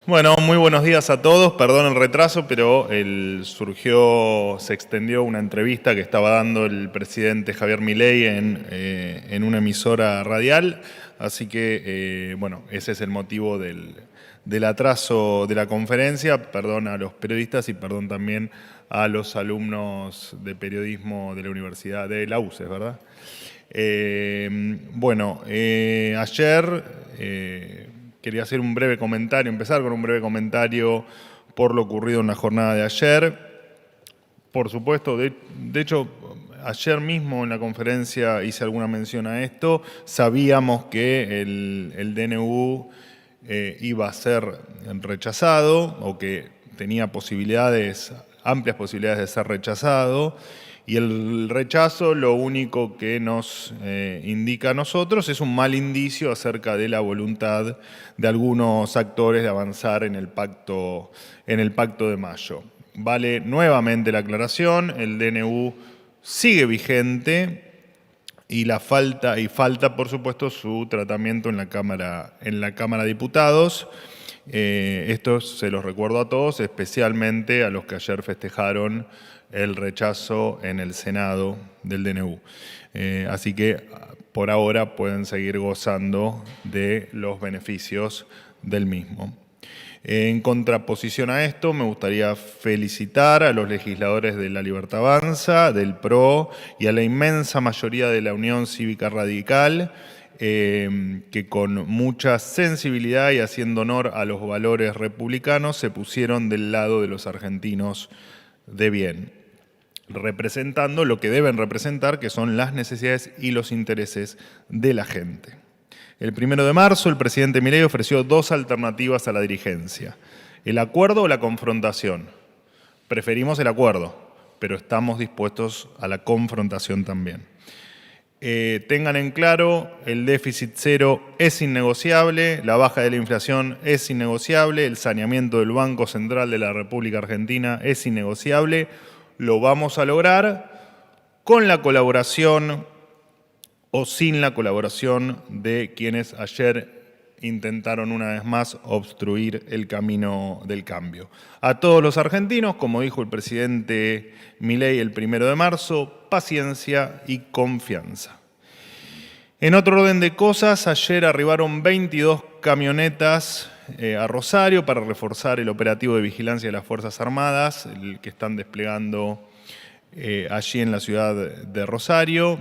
Bueno, muy buenos días a todos. Perdón el retraso, pero se extendió una entrevista que estaba dando el presidente Javier Milei en una emisora radial. Así que, bueno, ese es el motivo del atraso de la conferencia. Perdón a los periodistas y perdón también a los alumnos de periodismo de la Universidad de la UCES, ¿verdad? Ayer quería hacer un breve comentario, empezar con un breve comentario por lo ocurrido en la jornada de ayer. Por supuesto, de hecho, ayer mismo en la conferencia hice alguna mención a esto. Sabíamos que el DNU iba a ser rechazado o que tenía amplias posibilidades de ser rechazado. Y el rechazo lo único que nos indica a nosotros es un mal indicio acerca de la voluntad de algunos actores de avanzar en el pacto de mayo. Vale nuevamente la aclaración, el DNU sigue vigente y falta por supuesto su tratamiento en la Cámara de Diputados. Esto se los recuerdo a todos, especialmente a los que ayer festejaron el rechazo en el Senado del DNU. Así que por ahora pueden seguir gozando de los beneficios del mismo. En contraposición a esto, me gustaría felicitar a los legisladores de La Libertad Avanza, del PRO y a la inmensa mayoría de la Unión Cívica Radical, que con mucha sensibilidad y haciendo honor a los valores republicanos se pusieron del lado de los argentinos de bien, representando lo que deben representar, que son las necesidades y los intereses de la gente. El 1 de marzo, el presidente Milei ofreció dos alternativas a la dirigencia: el acuerdo o la confrontación. Preferimos el acuerdo, pero estamos dispuestos a la confrontación también. Tengan en claro, el déficit cero es innegociable, la baja de la inflación es innegociable, el saneamiento del Banco Central de la República Argentina es innegociable. Lo vamos a lograr con la colaboración o sin la colaboración de quienes ayer intentaron una vez más obstruir el camino del cambio. A todos los argentinos, como dijo el presidente Milei el 1 de marzo, paciencia y confianza. En otro orden de cosas, ayer arribaron 22 camionetas a Rosario para reforzar el operativo de vigilancia de las Fuerzas Armadas, el que están desplegando allí en la ciudad de Rosario,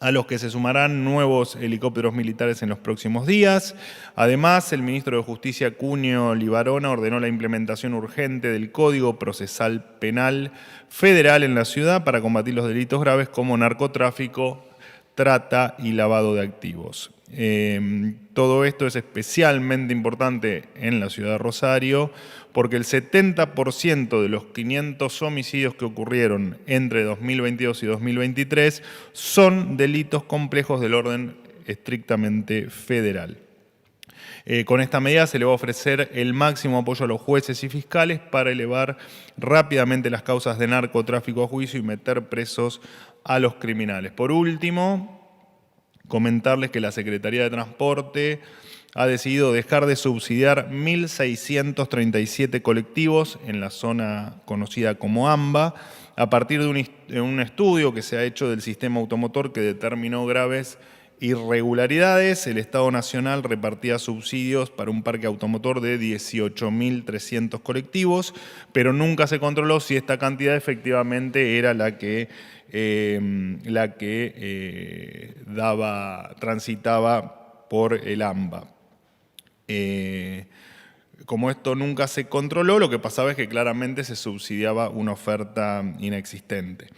a los que se sumarán nuevos helicópteros militares en los próximos días. Además, el ministro de Justicia, Cunio Libarona, ordenó la implementación urgente del Código Procesal Penal Federal en la ciudad para combatir los delitos graves como narcotráfico, trata y lavado de activos. Todo esto es especialmente importante en la ciudad de Rosario porque el 70% de los 500 homicidios que ocurrieron entre 2022 y 2023 son delitos complejos del orden estrictamente federal. Con esta medida se le va a ofrecer el máximo apoyo a los jueces y fiscales para elevar rápidamente las causas de narcotráfico a juicio y meter presos a los criminales. Por último, comentarles que la Secretaría de Transporte ha decidido dejar de subsidiar 1.637 colectivos en la zona conocida como AMBA, a partir de un estudio que se ha hecho del sistema automotor que determinó graves irregularidades. El Estado Nacional repartía subsidios para un parque automotor de 18.300 colectivos, pero nunca se controló si esta cantidad efectivamente era la que transitaba por el AMBA. Como esto nunca se controló, lo que pasaba es que claramente se subsidiaba una oferta inexistente.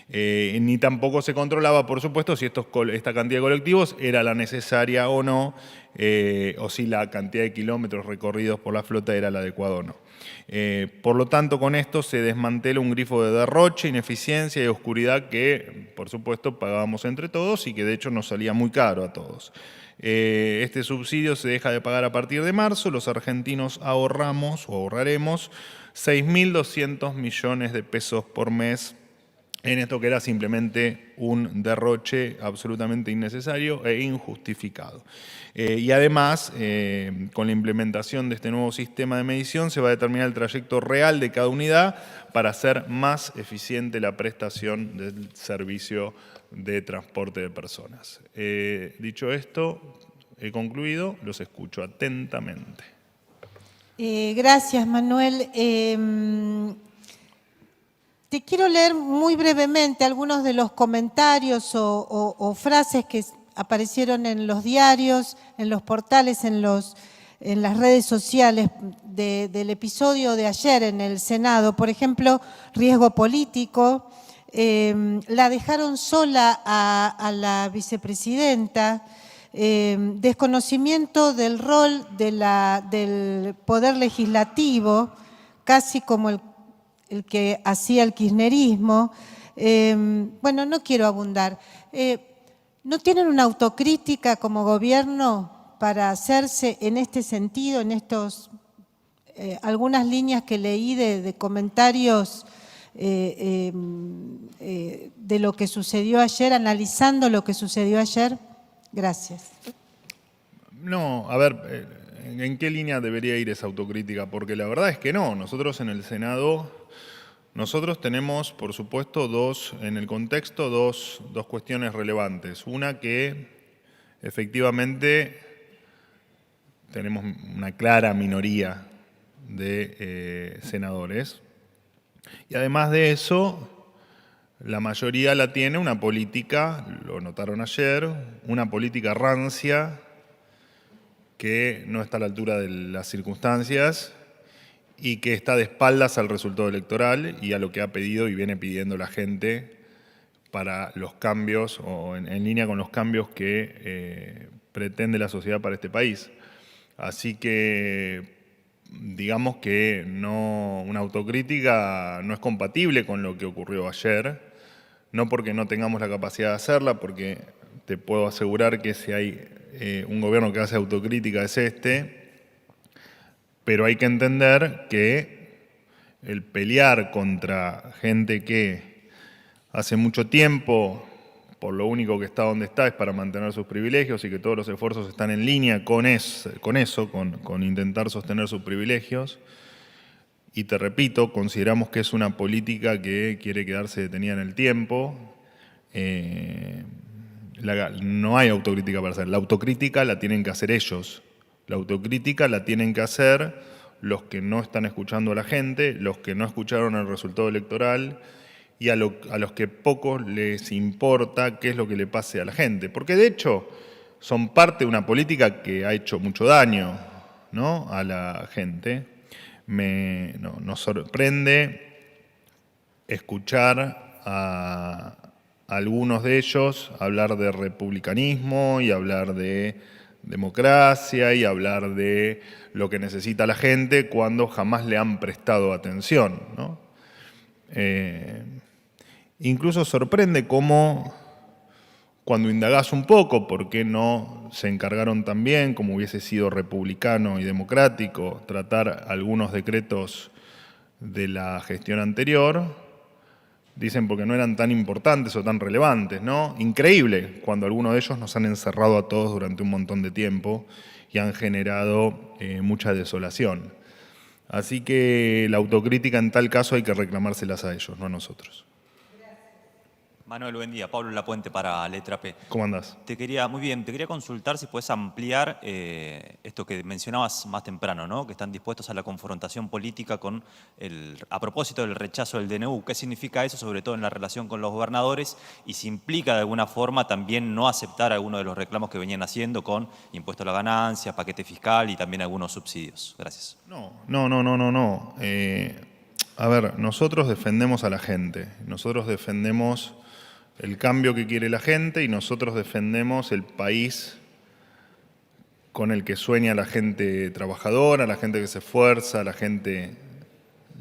Ni tampoco se controlaba, por supuesto, si esta cantidad de colectivos era la necesaria o no, o si la cantidad de kilómetros recorridos por la flota era la adecuada o no. Por lo tanto, con esto se desmantela un grifo de derroche, ineficiencia y oscuridad que, por supuesto, pagábamos entre todos y que de hecho nos salía muy caro a todos. Este subsidio se deja de pagar a partir de marzo. Los argentinos ahorraremos 6.200 millones de pesos por mes en esto que era simplemente un derroche absolutamente innecesario e injustificado. Y además, con la implementación de este nuevo sistema de medición, se va a determinar el trayecto real de cada unidad para hacer más eficiente la prestación del servicio de transporte de personas. Dicho esto, he concluido, los escucho atentamente. Gracias, Manuel. Te quiero leer muy brevemente algunos de los comentarios o frases que aparecieron en los diarios, en los portales, en las redes sociales del episodio de ayer en el Senado. Por ejemplo, riesgo político. La dejaron sola a la vicepresidenta. Desconocimiento del rol del Poder Legislativo, casi como el que hacía el kirchnerismo. Bueno, no quiero abundar. ¿No tienen una autocrítica como gobierno para hacerse en este sentido, en algunas líneas que leí de comentarios de lo que sucedió ayer, analizando lo que sucedió ayer? Gracias. No, a ver, ¿en qué línea debería ir esa autocrítica? Porque la verdad es que no. Nosotros en el Senado, nosotros tenemos, por supuesto, en el contexto, dos cuestiones relevantes. Una que efectivamente tenemos una clara minoría de senadores. Y además de eso, la mayoría la tiene una política, lo notaron ayer, una política rancia que no está a la altura de las circunstancias y que está de espaldas al resultado electoral y a lo que ha pedido y viene pidiendo la gente para los cambios o en línea con los cambios que pretende la sociedad para este país. Así que digamos que una autocrítica no es compatible con lo que ocurrió ayer, no porque no tengamos la capacidad de hacerla, porque te puedo asegurar que si hay un gobierno que hace autocrítica es este, pero hay que entender que el pelear contra gente que hace mucho tiempo, por lo único que está donde está es para mantener sus privilegios y que todos los esfuerzos están en línea con intentar sostener sus privilegios. Y te repito, consideramos que es una política que quiere quedarse detenida en el tiempo. No hay autocrítica para hacer. La autocrítica la tienen que hacer ellos. La autocrítica la tienen que hacer los que no están escuchando a la gente, los que no escucharon el resultado electoral y a los que poco les importa qué es lo que le pase a la gente. Porque de hecho son parte de una política que ha hecho mucho daño, ¿no?, a la gente. Nos sorprende escuchar a algunos de ellos hablar de republicanismo y hablar de democracia y hablar de lo que necesita la gente cuando jamás le han prestado atención, ¿no? Incluso sorprende cómo, cuando indagás un poco por qué no se encargaron también, como hubiese sido republicano y democrático, tratar algunos decretos de la gestión anterior, dicen porque no eran tan importantes o tan relevantes, ¿no? Increíble, cuando algunos de ellos nos han encerrado a todos durante un montón de tiempo y han generado mucha desolación. Así que la autocrítica en tal caso hay que reclamárselas a ellos, no a nosotros. Manuel, buen día. Pablo Lapuente para Letra P. ¿Cómo andás? Muy bien, te quería consultar si puedes ampliar esto que mencionabas más temprano, ¿no? Que están dispuestos a la confrontación política a propósito del rechazo del DNU. ¿Qué significa eso, sobre todo en la relación con los gobernadores? Y si implica de alguna forma también no aceptar algunos de los reclamos que venían haciendo con impuesto a la ganancia, paquete fiscal y también algunos subsidios. Gracias. No. A ver, nosotros defendemos a la gente, nosotros defendemos el cambio que quiere la gente y nosotros defendemos el país con el que sueña la gente trabajadora, la gente que se esfuerza, la gente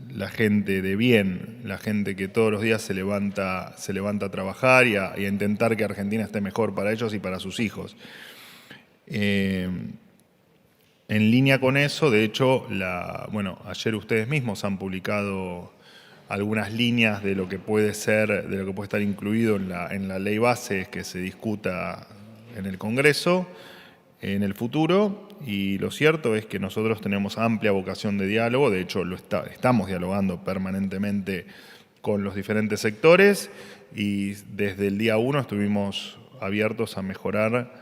de bien, la gente que todos los días se levanta a trabajar y a intentar que Argentina esté mejor para ellos y para sus hijos. En línea con eso, de hecho, ayer ustedes mismos han publicado algunas líneas de lo que puede ser, de lo que puede estar incluido en la ley base que se discuta en el Congreso en el futuro, y lo cierto es que nosotros tenemos amplia vocación de diálogo, de hecho estamos dialogando permanentemente con los diferentes sectores y desde el día 1 estuvimos abiertos a mejorar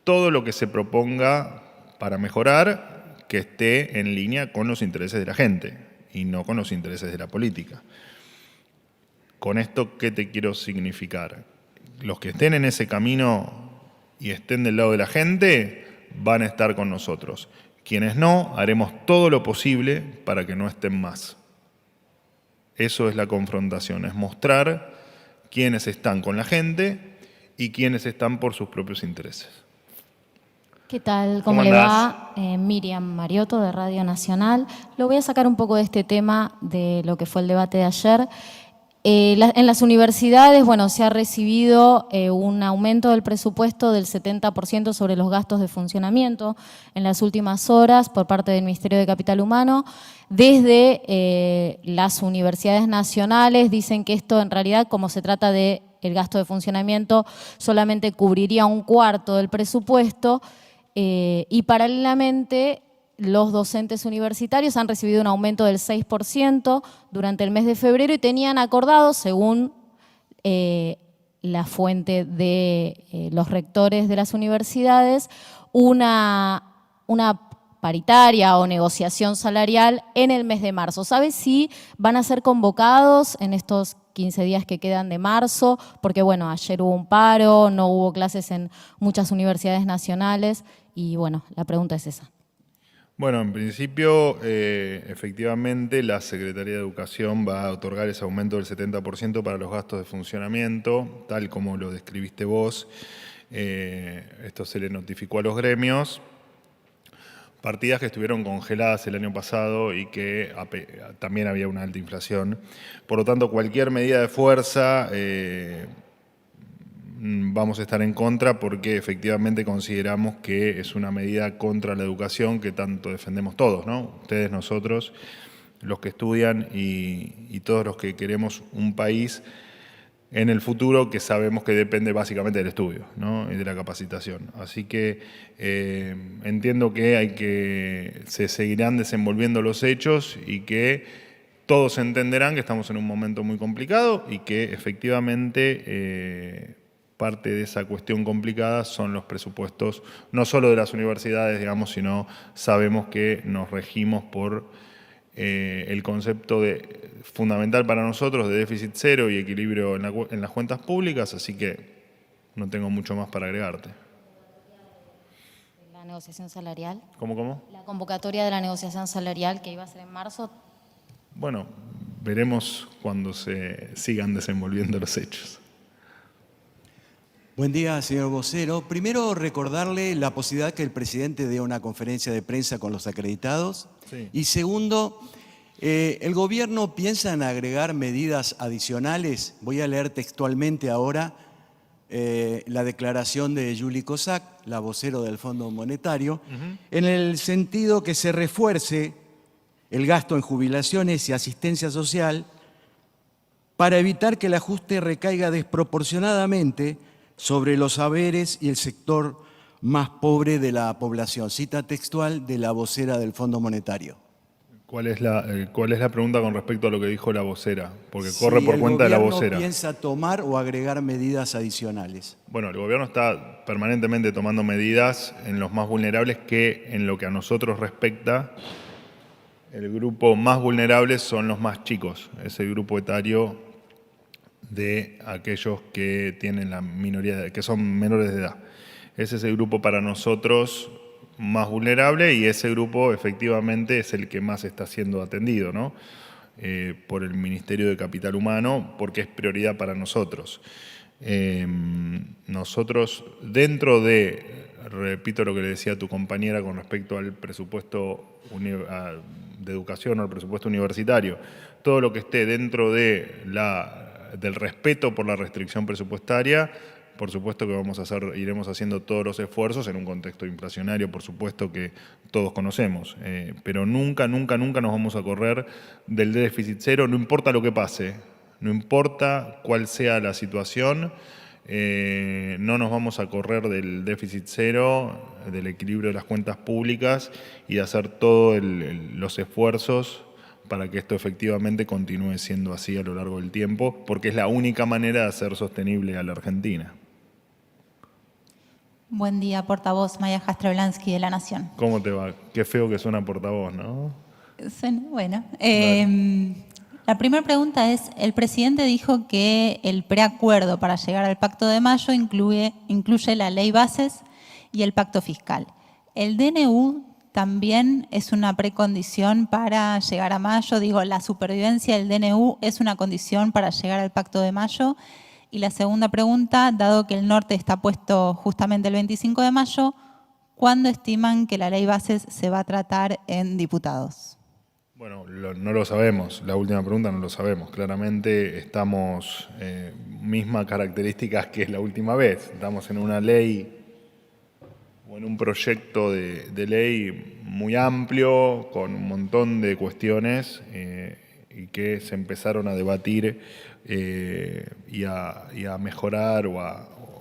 todo lo que se proponga para mejorar, que esté en línea con los intereses de la gente y no con los intereses de la política. Con esto, ¿qué te quiero significar? Los que estén en ese camino y estén del lado de la gente, van a estar con nosotros. Quienes no, haremos todo lo posible para que no estén más. Eso es la confrontación, es mostrar quiénes están con la gente y quiénes están por sus propios intereses. ¿Qué tal? ¿Cómo ¿Cómo le andás? va? Miriam Mariotto, de Radio Nacional. Lo voy a sacar un poco de este tema de lo que fue el debate de ayer. En las universidades, bueno, se ha recibido un aumento del presupuesto del 70% sobre los gastos de funcionamiento en las últimas horas por parte del Ministerio de Capital Humano. Desde las universidades nacionales dicen que esto en realidad, como se trata de el gasto de funcionamiento, solamente cubriría un cuarto del presupuesto y paralelamente los docentes universitarios han recibido un aumento del 6% durante el mes de febrero y tenían acordado, según la fuente de los rectores de las universidades, una paritaria o negociación salarial en el mes de marzo. ¿Sabe si van a ser convocados en estos 15 días que quedan de marzo? Porque, bueno, ayer hubo un paro, no hubo clases en muchas universidades nacionales y, bueno, la pregunta es esa. Bueno, en principio, efectivamente, la Secretaría de Educación va a otorgar ese aumento del 70% para los gastos de funcionamiento, tal como lo describiste vos. Esto se le notificó a los gremios. Partidas que estuvieron congeladas el año pasado y que también había una alta inflación. Por lo tanto, cualquier medida de fuerza vamos a estar en contra porque efectivamente consideramos que es una medida contra la educación que tanto defendemos todos, ¿no? Ustedes, nosotros, los que estudian y todos los que queremos un país en el futuro que sabemos que depende básicamente del estudio, ¿no? Y de la capacitación. Así que entiendo que se seguirán desenvolviendo los hechos y que todos entenderán que estamos en un momento muy complicado y que efectivamente parte de esa cuestión complicada son los presupuestos, no solo de las universidades, digamos, sino sabemos que nos regimos por el concepto fundamental para nosotros de déficit cero y equilibrio en las cuentas públicas, así que no tengo mucho más para agregarte. ¿La negociación salarial? ¿Cómo? La convocatoria de la negociación salarial que iba a ser en marzo. Bueno, veremos cuando se sigan desenvolviendo los hechos. Buen día, señor vocero. Primero, recordarle la posibilidad que el presidente dé una conferencia de prensa con los acreditados. Sí. Y segundo, ¿el gobierno piensa en agregar medidas adicionales? Voy a leer textualmente ahora la declaración de Juli Kosak, la vocero del Fondo Monetario, en el sentido que se refuerce el gasto en jubilaciones y asistencia social para evitar que el ajuste recaiga desproporcionadamente sobre los haberes y el sector más pobre de la población. Cita textual de la vocera del Fondo Monetario. ¿Cuál es la pregunta con respecto a lo que dijo la vocera? Porque corre por cuenta de la vocera. ¿El gobierno piensa tomar o agregar medidas adicionales? Bueno, el gobierno está permanentemente tomando medidas en los más vulnerables que, en lo que a nosotros respecta, el grupo más vulnerable son los más chicos, es el grupo etario de aquellos que tienen la minoría, que son menores de edad. Ese es el grupo para nosotros más vulnerable y ese grupo efectivamente es el que más está siendo atendido, ¿no? Por el Ministerio de Capital Humano, porque es prioridad para nosotros. Nosotros, dentro de, repito lo que le decía a tu compañera con respecto al presupuesto de educación o al presupuesto universitario, todo lo que esté dentro del respeto por la restricción presupuestaria, por supuesto que iremos haciendo todos los esfuerzos en un contexto inflacionario, por supuesto que todos conocemos, pero nunca nos vamos a correr del déficit cero, no importa lo que pase, no importa cuál sea la situación, no nos vamos a correr del déficit cero, del equilibrio de las cuentas públicas y de hacer todos los esfuerzos para que esto efectivamente continúe siendo así a lo largo del tiempo, porque es la única manera de hacer sostenible a la Argentina. Buen día, portavoz Maya Jastroblansky de La Nación. ¿Cómo te va? Qué feo que suena portavoz, ¿no? Bueno, la primera pregunta es, el presidente dijo que el preacuerdo para llegar al Pacto de Mayo incluye la ley bases y el pacto fiscal. ¿El DNU también es una precondición para llegar a mayo? Digo, ¿la supervivencia del DNU es una condición para llegar al Pacto de Mayo? Y la segunda pregunta, dado que el norte está puesto justamente el 25 de mayo, ¿cuándo estiman que la ley bases se va a tratar en diputados? Bueno, no lo sabemos. La última pregunta no lo sabemos. Claramente estamos mismas características que la última vez. Estamos en una ley o en un proyecto de ley muy amplio, con un montón de cuestiones y que se empezaron a debatir y a mejorar o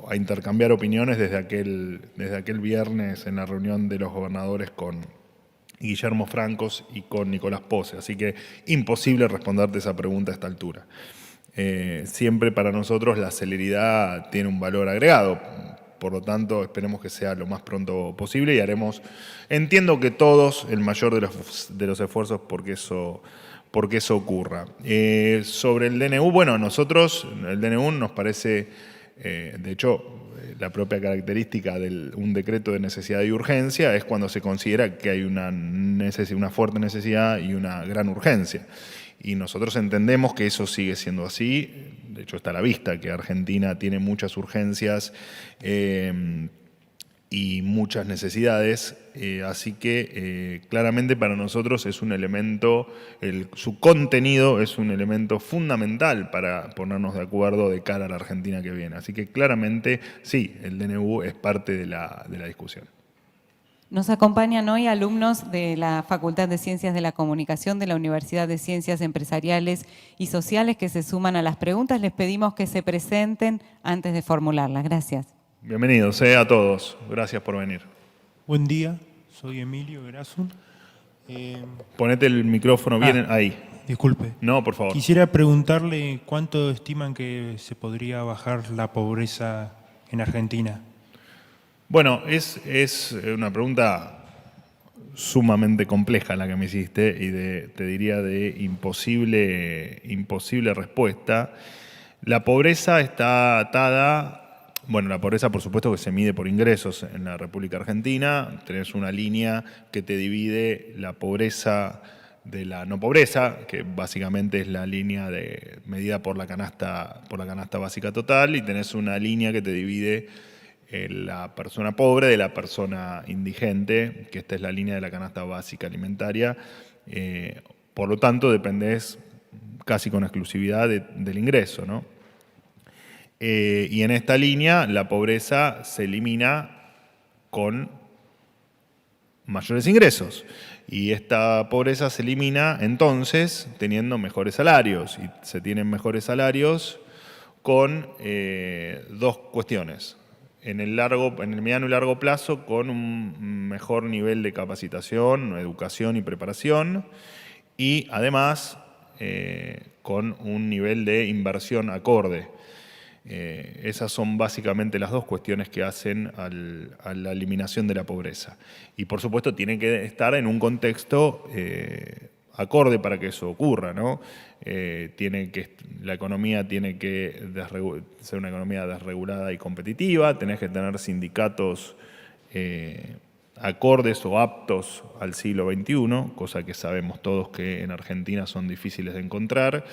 a intercambiar opiniones desde aquel viernes en la reunión de los gobernadores con Guillermo Francos y con Nicolás Pose. Así que imposible responderte esa pregunta a esta altura. Siempre para nosotros la celeridad tiene un valor agregado. Por lo tanto, esperemos que sea lo más pronto posible y haremos, entiendo que todos, el mayor de los esfuerzos porque eso ocurra. Sobre el DNU, bueno, nosotros, el DNU nos parece, de hecho, la propia característica de un decreto de necesidad y urgencia es cuando se considera que hay una fuerte necesidad y una gran urgencia. Y nosotros entendemos que eso sigue siendo así. De hecho, está a la vista que Argentina tiene muchas urgencias y muchas necesidades. Así que claramente para nosotros es un elemento, su contenido es un elemento fundamental para ponernos de acuerdo de cara a la Argentina que viene. Así que claramente sí, el DNU es parte de la discusión. Nos acompañan hoy alumnos de la Facultad de Ciencias de la Comunicación de la Universidad de Ciencias Empresariales y Sociales que se suman a las preguntas. Les pedimos que se presenten antes de formularlas. Gracias. Bienvenidos a todos. Gracias por venir. Buen día, soy Emilio Gerasun. Ponete el micrófono bien ahí. Disculpe. No, por favor. Quisiera preguntarle cuánto estiman que se podría bajar la pobreza en Argentina. Bueno, es una pregunta sumamente compleja la que me hiciste y te diría de imposible respuesta. La pobreza está atada, bueno, la pobreza por supuesto que se mide por ingresos en la República Argentina. Tenés una línea que te divide la pobreza de la no pobreza, que básicamente es la línea medida por la canasta básica total, y tenés una línea que te divide la persona pobre de la persona indigente, que esta es la línea de la canasta básica alimentaria. Por lo tanto, dependés casi con exclusividad del ingreso, ¿no? Y en esta línea la pobreza se elimina con mayores ingresos. Y esta pobreza se elimina entonces teniendo mejores salarios. Y se tienen mejores salarios con dos cuestiones. En el mediano y largo plazo, con un mejor nivel de capacitación, educación y preparación, y además con un nivel de inversión acorde. Esas son básicamente las dos cuestiones que hacen a la eliminación de la pobreza. Y por supuesto tiene que estar en un contexto acorde para que eso ocurra, ¿no? La economía tiene que ser una economía desregulada y competitiva, tenés que tener sindicatos acordes o aptos al siglo XXI, cosa que sabemos todos que en Argentina son difíciles de encontrar.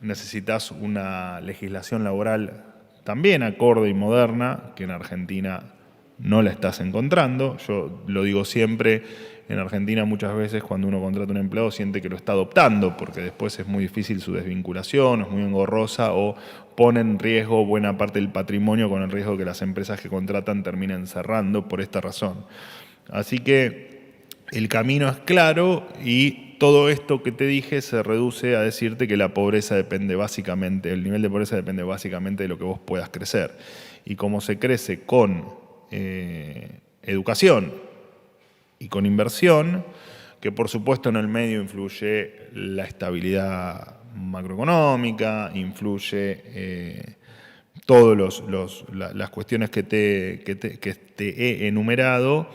Necesitas una legislación laboral también acorde y moderna, que en Argentina no la estás encontrando. Yo lo digo siempre, en Argentina muchas veces cuando uno contrata un empleado siente que lo está adoptando, porque después es muy difícil su desvinculación, es muy engorrosa o pone en riesgo buena parte del patrimonio con el riesgo de que las empresas que contratan terminen cerrando por esta razón. Así que el camino es claro y todo esto que te dije se reduce a decirte que la pobreza depende básicamente, el nivel de pobreza depende básicamente de lo que vos puedas crecer. Y como se crece con educación y con inversión, que por supuesto en el medio influye la estabilidad macroeconómica, influye todas las cuestiones que te he enumerado,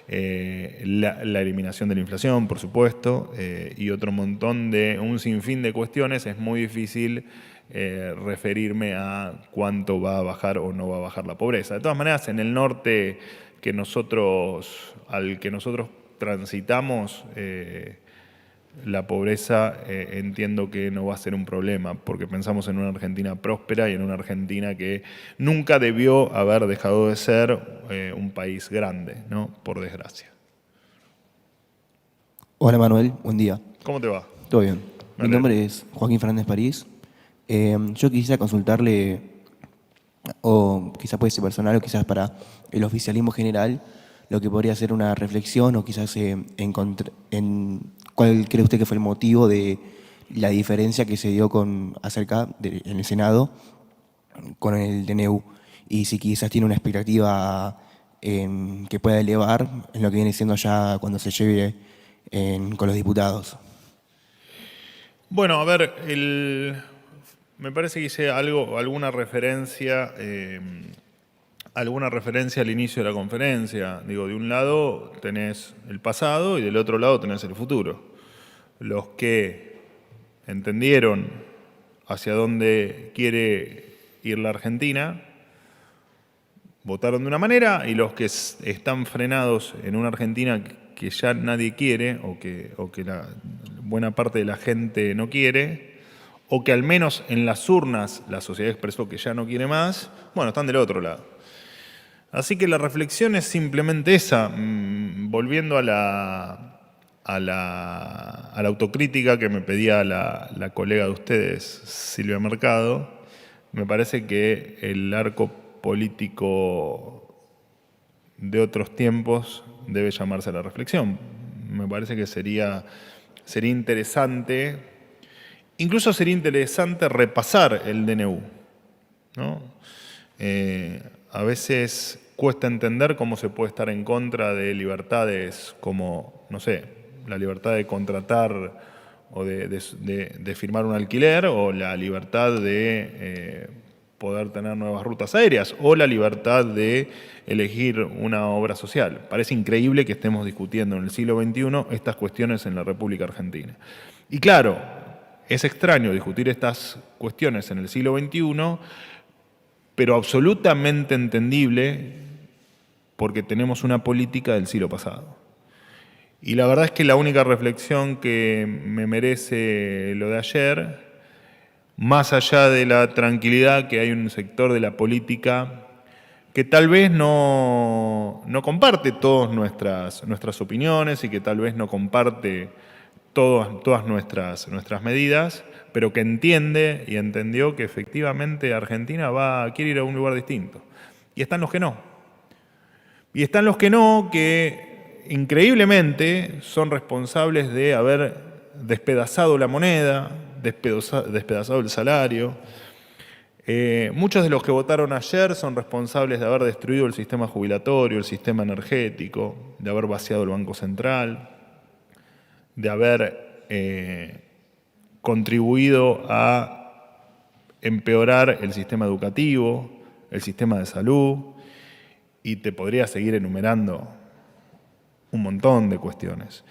la eliminación de la inflación, por supuesto, y otro montón un sinfín de cuestiones, es muy difícil referirme a cuánto va a bajar o no va a bajar la pobreza. De todas maneras, en el norte al que nosotros transitamos, la pobreza entiendo que no va a ser un problema, porque pensamos en una Argentina próspera y en una Argentina que nunca debió haber dejado de ser un país grande, ¿no? Por desgracia. Hola Manuel, buen día. ¿Cómo te va? ¿Todo bien? Mi Vale. nombre es Joaquín Fernández París. Yo quisiera consultarle, o quizás puede ser personal o quizás para el oficialismo general, lo que podría ser una reflexión o quizás ¿cuál cree usted que fue el motivo de la diferencia que se dio en el Senado con el DNU? Y si quizás tiene una expectativa que pueda elevar en lo que viene siendo ya cuando se lleve con los diputados. Bueno, a ver, me parece que hice alguna referencia al inicio de la conferencia. Digo, de un lado tenés el pasado y del otro lado tenés el futuro. Los que entendieron hacia dónde quiere ir la Argentina votaron de una manera, y los que están frenados en una Argentina que ya nadie quiere o que la buena parte de la gente no quiere, o que al menos en las urnas la sociedad expresó que ya no quiere más, bueno, están del otro lado. Así que la reflexión es simplemente esa, volviendo a la autocrítica que me pedía la colega de ustedes, Silvia Mercado. Me parece que el arco político de otros tiempos debe llamarse a la reflexión. Me parece que sería interesante, incluso sería interesante repasar el DNU, ¿no? A veces cuesta entender cómo se puede estar en contra de libertades como, no sé, la libertad de contratar o de firmar un alquiler, o la libertad de poder tener nuevas rutas aéreas, o la libertad de elegir una obra social. Parece increíble que estemos discutiendo en el siglo XXI estas cuestiones en la República Argentina. Y claro, es extraño discutir estas cuestiones en el siglo XXI, pero absolutamente entendible porque tenemos una política del siglo pasado. Y la verdad es que la única reflexión que me merece lo de ayer, más allá de la tranquilidad que hay un sector de la política que tal vez no comparte todas nuestras opiniones y que tal vez no comparte todas nuestras medidas, pero que entiende y entendió que efectivamente Argentina quiere ir a un lugar distinto. Y están los que no. Y están los que no, que increíblemente son responsables de haber despedazado la moneda, despedazado el salario. Muchos de los que votaron ayer son responsables de haber destruido el sistema jubilatorio, el sistema energético, de haber vaciado el Banco Central, de haber contribuido a empeorar el sistema educativo, el sistema de salud, y te podría seguir enumerando un montón de cuestiones.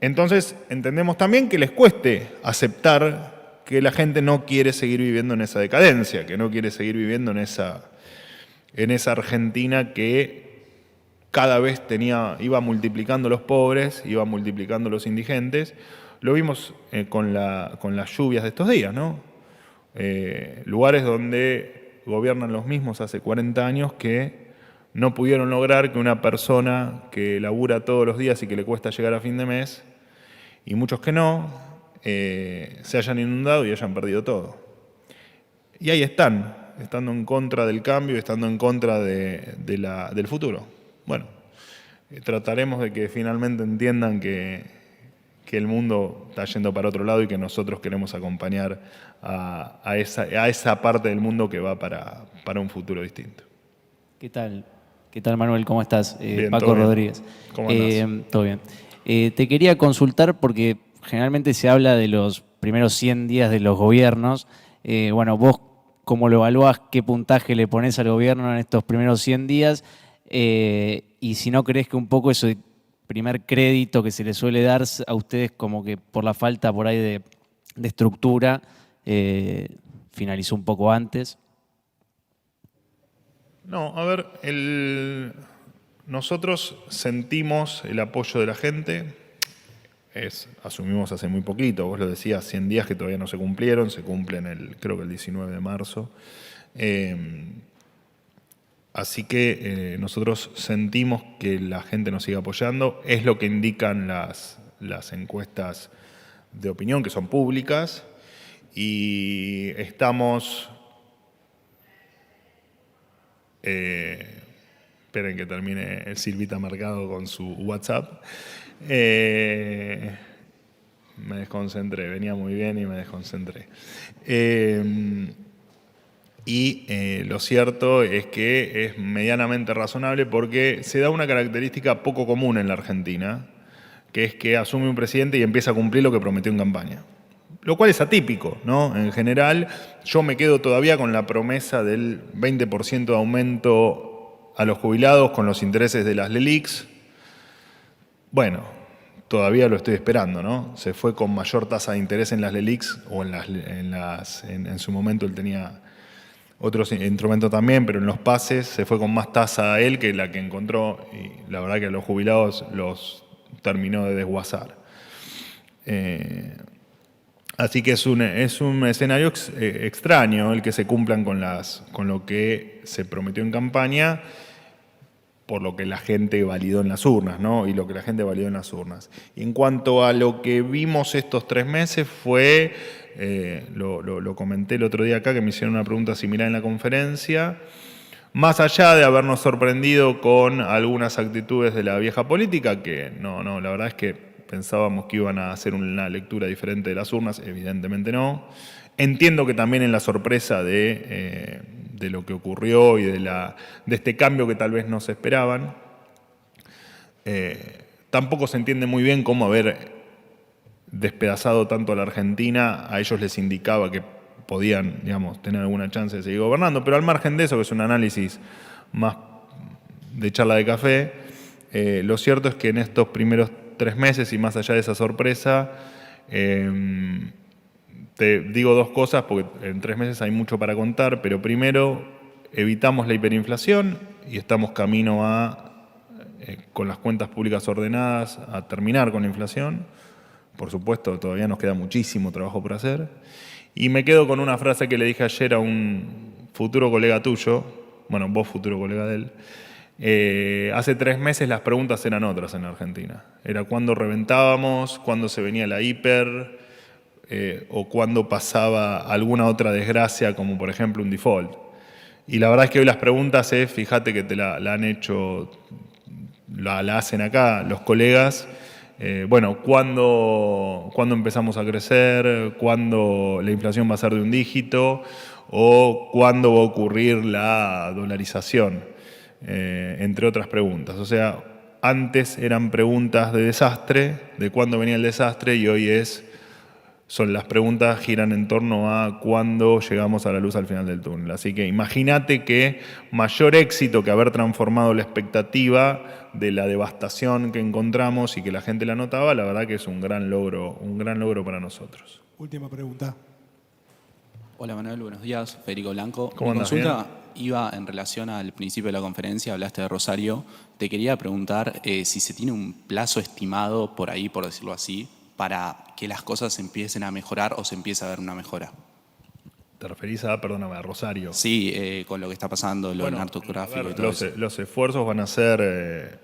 Entonces, entendemos también que les cueste aceptar que la gente no quiere seguir viviendo en esa decadencia, que no quiere seguir viviendo en esa Argentina que cada vez iba multiplicando los pobres, iba multiplicando los indigentes. Lo vimos con las lluvias de estos días, ¿no? Lugares donde gobiernan los mismos hace 40 años que no pudieron lograr que una persona que labura todos los días y que le cuesta llegar a fin de mes, y muchos que no, se hayan inundado y hayan perdido todo. Y ahí están, estando en contra del cambio, estando en contra del futuro. Bueno, trataremos de que finalmente entiendan que el mundo está yendo para otro lado y que nosotros queremos acompañar a esa parte del mundo que va para un futuro distinto. ¿Qué tal? ¿Qué tal, Manuel? ¿Cómo estás? Bien, Paco todo bien. Rodríguez. ¿Cómo andás? Todo bien. Te quería consultar porque generalmente se habla de los primeros 100 días de los gobiernos. Bueno, vos, ¿cómo lo evaluás? ¿Qué puntaje le pones al gobierno en estos primeros 100 días? Y si no crees que un poco eso de primer crédito que se le suele dar a ustedes como que por la falta por ahí de estructura finalizó un poco antes. No, a ver, nosotros sentimos el apoyo de la gente, asumimos hace muy poquito, vos lo decías, 100 días que todavía no se cumplieron, se cumplen creo que el 19 de marzo. Así que nosotros sentimos que la gente nos sigue apoyando, es lo que indican las encuestas de opinión, que son públicas, y estamos... esperen que termine el Silvita Mercado con su WhatsApp. Me desconcentré, venía muy bien y me desconcentré. Lo cierto es que es medianamente razonable porque se da una característica poco común en la Argentina, que es que asume un presidente y empieza a cumplir lo que prometió en campaña. Lo cual es atípico, ¿no? En general, yo me quedo todavía con la promesa del 20% de aumento a los jubilados con los intereses de las LELIQs. Bueno, todavía lo estoy esperando, ¿no? Se fue con mayor tasa de interés en las LELIQs, o en su momento él tenía otros instrumentos también, pero en los pases se fue con más tasa a él que la que encontró, y la verdad que a los jubilados los terminó de desguazar. Así que es un escenario extraño el que se cumplan con lo que se prometió en campaña, por lo que la gente validó en las urnas, ¿no? Y lo que la gente validó en las urnas. Y en cuanto a lo que vimos estos 3 meses fue, lo comenté el otro día acá, que me hicieron una pregunta similar en la conferencia, más allá de habernos sorprendido con algunas actitudes de la vieja política, que no, la verdad es que pensábamos que iban a hacer una lectura diferente de las urnas, evidentemente no. Entiendo que también en la sorpresa de lo que ocurrió y de este cambio que tal vez no se esperaban. Tampoco se entiende muy bien cómo haber despedazado tanto a la Argentina, a ellos les indicaba que podían, digamos, tener alguna chance de seguir gobernando, pero al margen de eso, que es un análisis más de charla de café, lo cierto es que en estos primeros 3 meses y más allá de esa sorpresa, te digo 2 cosas porque en 3 meses hay mucho para contar, pero primero evitamos la hiperinflación y estamos camino con las cuentas públicas ordenadas, a terminar con la inflación. Por supuesto, todavía nos queda muchísimo trabajo por hacer. Y me quedo con una frase que le dije ayer a un futuro colega tuyo, bueno, vos futuro colega de él. Hace 3 meses las preguntas eran otras en Argentina. Era cuándo reventábamos, cuándo se venía la hiper, o cuándo pasaba alguna otra desgracia, como por ejemplo un default. Y la verdad es que hoy las preguntas es, fíjate que te la han hecho, la hacen acá los colegas. Bueno, ¿cuándo empezamos a crecer? ¿Cuándo la inflación va a ser de un dígito? ¿O cuándo va a ocurrir la dolarización? Entre otras preguntas. O sea, antes eran preguntas de desastre, de cuándo venía el desastre, y hoy las preguntas giran en torno a cuándo llegamos a la luz al final del túnel. Así que imagínate que mayor éxito que haber transformado la expectativa de la devastación que encontramos y que la gente la notaba, la verdad que es un gran logro para nosotros. Última pregunta. Hola Manuel, buenos días. Federico Blanco. ¿Cómo Mi andas? consulta iba en relación al principio de la conferencia, hablaste de Rosario. Te quería preguntar si se tiene un plazo estimado por ahí, por decirlo así, para que las cosas empiecen a mejorar o se empiece a ver una mejora. ¿Te referís a, perdóname, a Rosario? Sí, con lo que está pasando, lo del narcotráfico y todo eso. Los esfuerzos van a ser,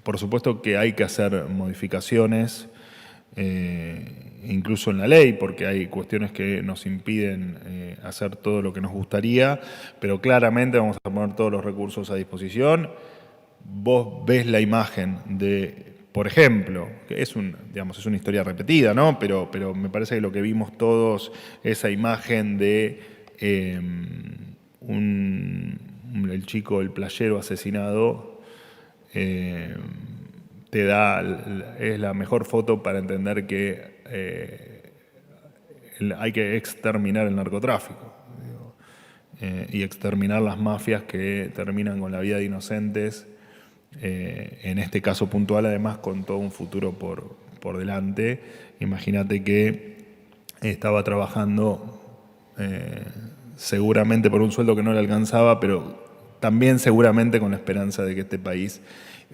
por supuesto que hay que hacer modificaciones, incluso en la ley, porque hay cuestiones que nos impiden hacer todo lo que nos gustaría, pero claramente vamos a poner todos los recursos a disposición. Vos ves la imagen de, por ejemplo, que es una historia repetida, ¿no? Pero me parece que lo que vimos todos, esa imagen de el chico, el playero asesinado, es la mejor foto para entender que hay que exterminar el narcotráfico y exterminar las mafias que terminan con la vida de inocentes, en este caso puntual, además con todo un futuro por delante. Imagínate que estaba trabajando seguramente por un sueldo que no le alcanzaba, pero también seguramente con la esperanza de que este país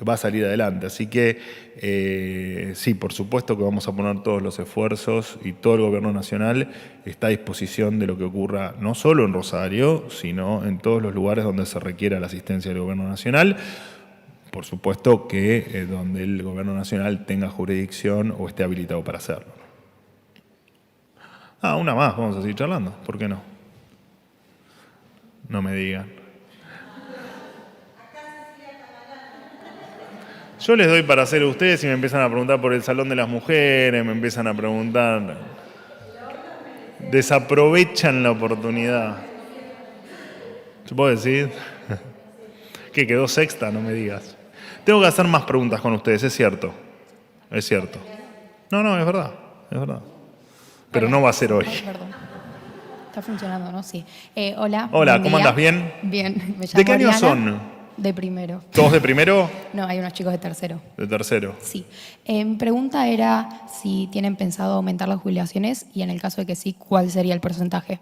va a salir adelante. Así que sí, por supuesto que vamos a poner todos los esfuerzos y todo el gobierno nacional está a disposición de lo que ocurra no solo en Rosario, sino en todos los lugares donde se requiera la asistencia del gobierno nacional. Por supuesto que donde el gobierno nacional tenga jurisdicción o esté habilitado para hacerlo. Una más, vamos a seguir charlando, ¿por qué no? No me digan. Yo les doy para hacer a ustedes y me empiezan a preguntar por el Salón de las Mujeres, me empiezan a preguntar. Desaprovechan la oportunidad. ¿Se puede decir? ¿Qué quedó sexta? No me digas. Tengo que hacer más preguntas con ustedes, es cierto. Es cierto. No, es verdad. Es verdad. Pero no va a ser hoy. Perdón. Está funcionando, ¿no? Sí. Hola. Hola, ¿cómo andas? ¿Bien? Bien. Me llamo ¿De qué año Ariana. son? De primero. ¿Todos de primero? No, hay unos chicos de tercero. De tercero. Sí. Mi pregunta era si tienen pensado aumentar las jubilaciones y en el caso de que sí, ¿cuál sería el porcentaje?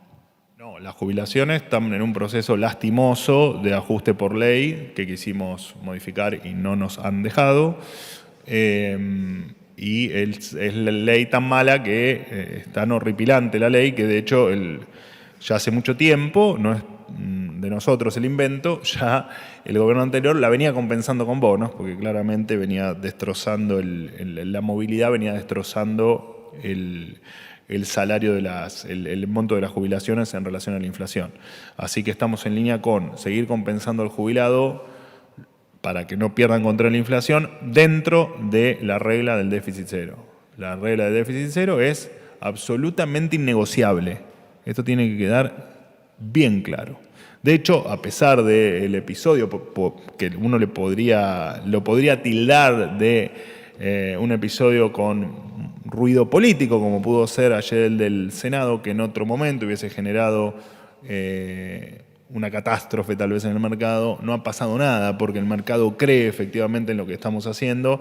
No, las jubilaciones están en un proceso lastimoso de ajuste por ley que quisimos modificar y no nos han dejado. Y es la ley tan mala que es tan horripilante la ley que de hecho ya hace mucho tiempo, no es de nosotros el invento, ya el gobierno anterior la venía compensando con bonos, porque claramente venía destrozando la movilidad, venía destrozando el salario el monto de las jubilaciones en relación a la inflación. Así que estamos en línea con seguir compensando al jubilado para que no pierdan contra la inflación dentro de la regla del déficit cero. La regla del déficit cero es absolutamente innegociable. Esto tiene que quedar bien claro. De hecho, a pesar del episodio que uno lo podría tildar de un episodio con ruido político, como pudo ser ayer el del Senado, que en otro momento hubiese generado una catástrofe tal vez en el mercado, no ha pasado nada porque el mercado cree efectivamente en lo que estamos haciendo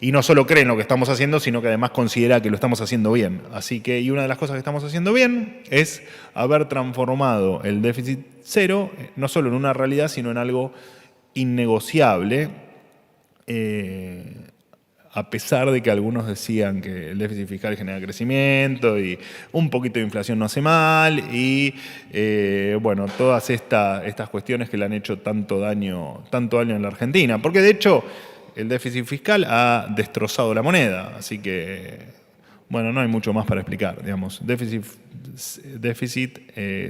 y no solo cree en lo que estamos haciendo, sino que además considera que lo estamos haciendo bien. Así que, y una de las cosas que estamos haciendo bien es haber transformado el déficit cero no solo en una realidad, sino en algo innegociable, a pesar de que algunos decían que el déficit fiscal genera crecimiento y un poquito de inflación no hace mal y bueno, todas estas cuestiones que le han hecho tanto daño en la Argentina. Porque de hecho el déficit fiscal ha destrozado la moneda, así que bueno, no hay mucho más para explicar. Digamos, déficit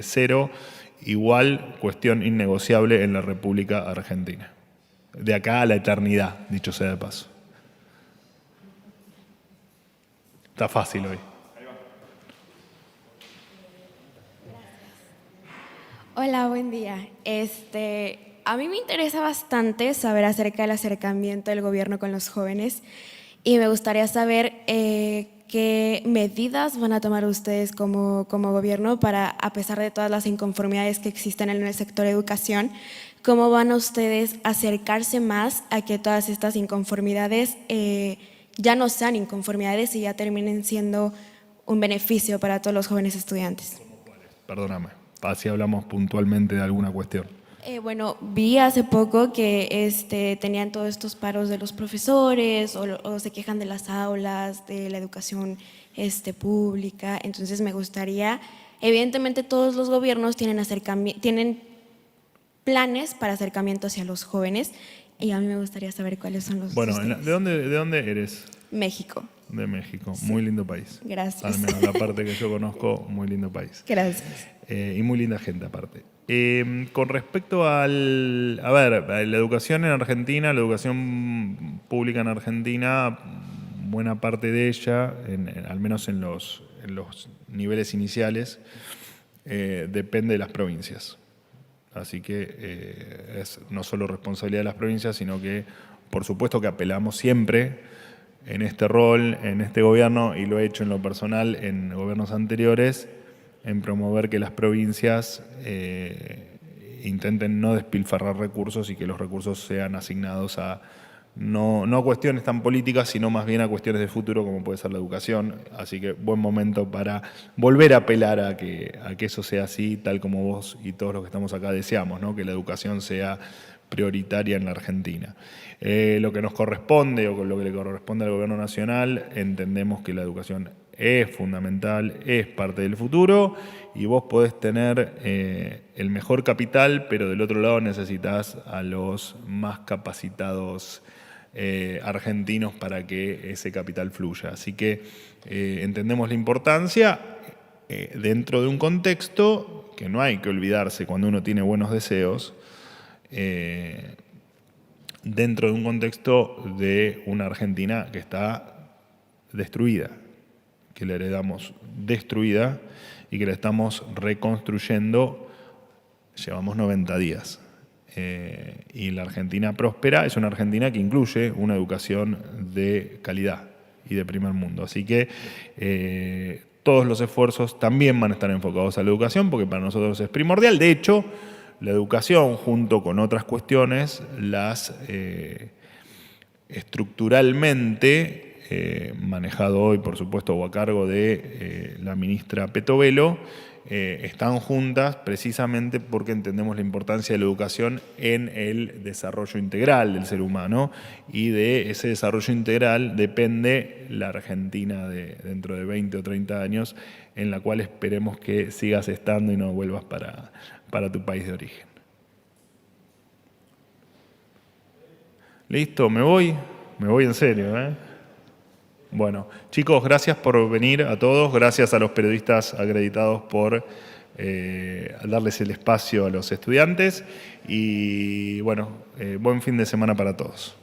cero igual cuestión innegociable en la República Argentina. De acá a la eternidad, dicho sea de paso. Está fácil hoy. Hola, buen día. A mí me interesa bastante saber acerca del acercamiento del gobierno con los jóvenes y me gustaría saber qué medidas van a tomar ustedes como gobierno para, a pesar de todas las inconformidades que existen en el sector educación, cómo van a ustedes acercarse más a que todas estas inconformidades ya no sean inconformidades y ya terminen siendo un beneficio para todos los jóvenes estudiantes. Perdóname, así hablamos puntualmente de alguna cuestión. Bueno, vi hace poco que tenían todos estos paros de los profesores o se quejan de las aulas, de la educación pública. Entonces me gustaría Evidentemente todos los gobiernos tienen planes para acercamiento hacia los jóvenes y a mí me gustaría saber cuáles son los Bueno, de ustedes. ¿de dónde eres? México. De México, muy lindo país. Gracias. Al menos la parte que yo conozco, muy lindo país. Gracias. Y muy linda gente aparte. Con respecto a la educación en Argentina, la educación pública en Argentina, buena parte de ella, al menos en los niveles iniciales, depende de las provincias. Así que es no solo responsabilidad de las provincias, sino que por supuesto que apelamos siempre en este rol, en este gobierno, y lo he hecho en lo personal en gobiernos anteriores, en promover que las provincias intenten no despilfarrar recursos y que los recursos sean asignados a no a cuestiones tan políticas, sino más bien a cuestiones de futuro como puede ser la educación. Así que buen momento para volver a apelar a que eso sea así, tal como vos y todos los que estamos acá deseamos, ¿no? Que la educación sea prioritaria en la Argentina. Lo que nos corresponde o lo que le corresponde al gobierno nacional, entendemos que la educación es fundamental, es parte del futuro y vos podés tener el mejor capital, pero del otro lado necesitas a los más capacitados argentinos para que ese capital fluya. Así que entendemos la importancia dentro de un contexto que no hay que olvidarse cuando uno tiene buenos deseos, dentro de un contexto de una Argentina que está destruida, que la heredamos destruida y que la estamos reconstruyendo, llevamos 90 días. Y la Argentina próspera es una Argentina que incluye una educación de calidad y de primer mundo. Así que todos los esfuerzos también van a estar enfocados a la educación porque para nosotros es primordial. De hecho, la educación, junto con otras cuestiones, las estructuralmente, manejado hoy, por supuesto, o a cargo de la ministra Petovelo, están juntas precisamente porque entendemos la importancia de la educación en el desarrollo integral del ser humano, y de ese desarrollo integral depende la Argentina de dentro de 20 o 30 años, en la cual esperemos que sigas estando y no vuelvas para tu país de origen. Listo, me voy en serio, ¿eh? Bueno, chicos, gracias por venir a todos, gracias a los periodistas acreditados por darles el espacio a los estudiantes y bueno, buen fin de semana para todos.